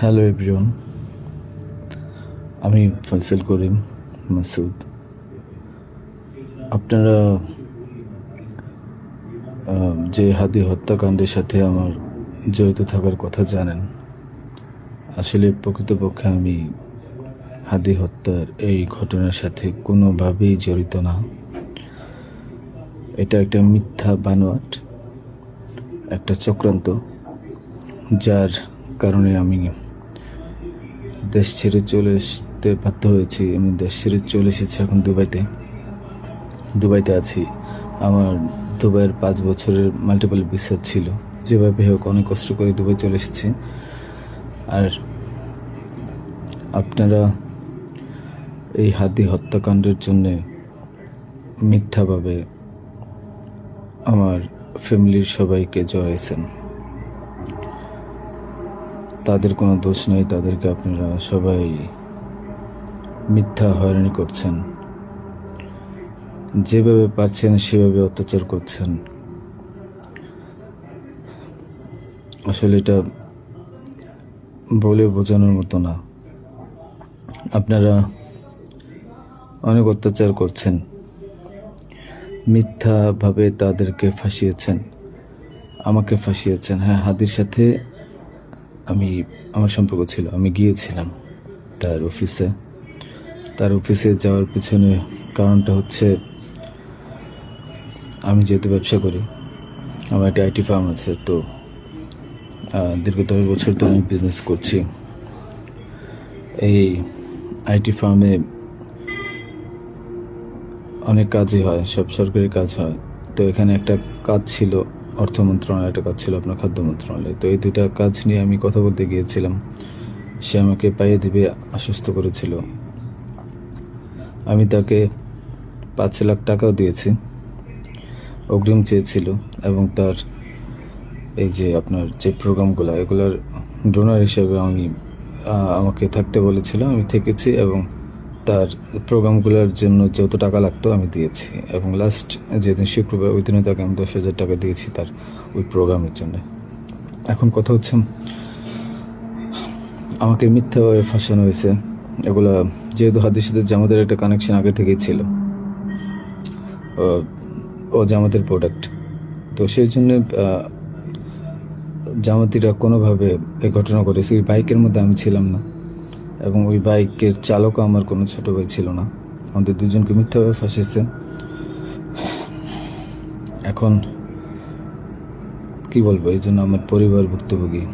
Hello everyone, আমি ফয়সাল করিম মাসুদ। আপনারা যে হাদি হত্যাকাণ্ডের সাথে আমার জড়িত থাকার কথা জানেন। আসলে প্রকৃতপক্ষে আমি হাদি হত্যার এই ঘটনার সাথে কোনোভাবেই জড়িত না। এটা একটা মিথ্যা বানোয়াট, একটা চক্রান্ত, যার কারণে আমি দেশ ছেড়ে চলে আসতে বাধ্য হয়েছি। আমি দেশ ছেড়ে চলে এসেছি এখন দুবাইতে আছি। আমার দুবাইয়ের 5 বছরের মাল্টিপল ভিসা ছিল। যেভাবে হোক অনেক কষ্ট করে দুবাই চলে এসেছি। আর আপনারা এই হাদি হত্যাকাণ্ডের জন্যে মিথ্যাভাবে আমার ফ্যামিলির সবাইকে জড়াইছেন। তাদের কোনো দোষ নেই, তাদেরকে আপনারা সবাই মিথ্যা হয়রানি করছেন। যেভাবে পারছেন সেভাবে অত্যাচার করছেন। আসলে এটা বলে বোঝানোর মতো না। আপনারা অনেক অত্যাচার করছেন, মিথ্যাভাবে তাদেরকে ফাঁসিয়েছেন, আমাকে ফাঁসিয়েছেন। হ্যাঁ, হাদির সাথে আমার সম্পর্ক ছিল। আমি গিয়েছিলাম তার অফিসে যাওয়ার পিছনে কারণটা হচ্ছে, আমি যেহেতু ব্যবসা করি, আমার একটা আইটি ফার্ম আছে। তো দীর্ঘ 10 বছর তো আমি বিজনেস করছি। এই আইটি ফার্মে অনেক কাজই হয়, সব সরকারি কাজ হয়। তো এখানে একটা কাজ ছিল অর্থ মন্ত্রণালয়, একটা কাজ ছিল আপনার খাদ্য মন্ত্রণালয়। তো এই দুইটা কাজ নিয়ে আমি কথা বলতে গিয়েছিলাম। সে আমাকে পাইয়ে দিবে আশ্বস্ত করেছিল। আমি তাকে 5 লাখ টাকাও দিয়েছি, অগ্রিম চেয়েছিল। এবং তার এই যে আপনার যে প্রোগ্রামগুলো, এগুলোর ডোনার হিসেবে আমাকে থাকতে বলেছিল। আমি থেকেছি এবং তার প্রোগ্রামগুলোর জন্য যত টাকা লাগতো আমি দিয়েছি। এবং লাস্ট যেদিন শুক্রবার, ওই দিনে তাকে আমি 10,000 টাকা দিয়েছি তার ওই প্রোগ্রামের জন্য। এখন কথা হচ্ছে, আমাকে মিথ্যাভাবে ফাঁসানো হয়েছে। এগুলা যেহেতু হাদির সাথে জামাতের একটা কানেকশন আগে থেকেই ছিল, ও জামাতের প্রোডাক্ট। তো সেই জন্য জামাতিরা কোনোভাবে এই ঘটনা ঘটেছে। ওই বাইকের মধ্যে আমি ছিলাম না, এবং ওই বাইকের চালকও আমার কোনো ছোট ভাই ছিল না। আমাদের দুজনকে মিথ্যাভাবে ফাঁসিয়েছে। এখন কি বলবো, এই জন্য আমার পরিবার ভুক্তভোগী।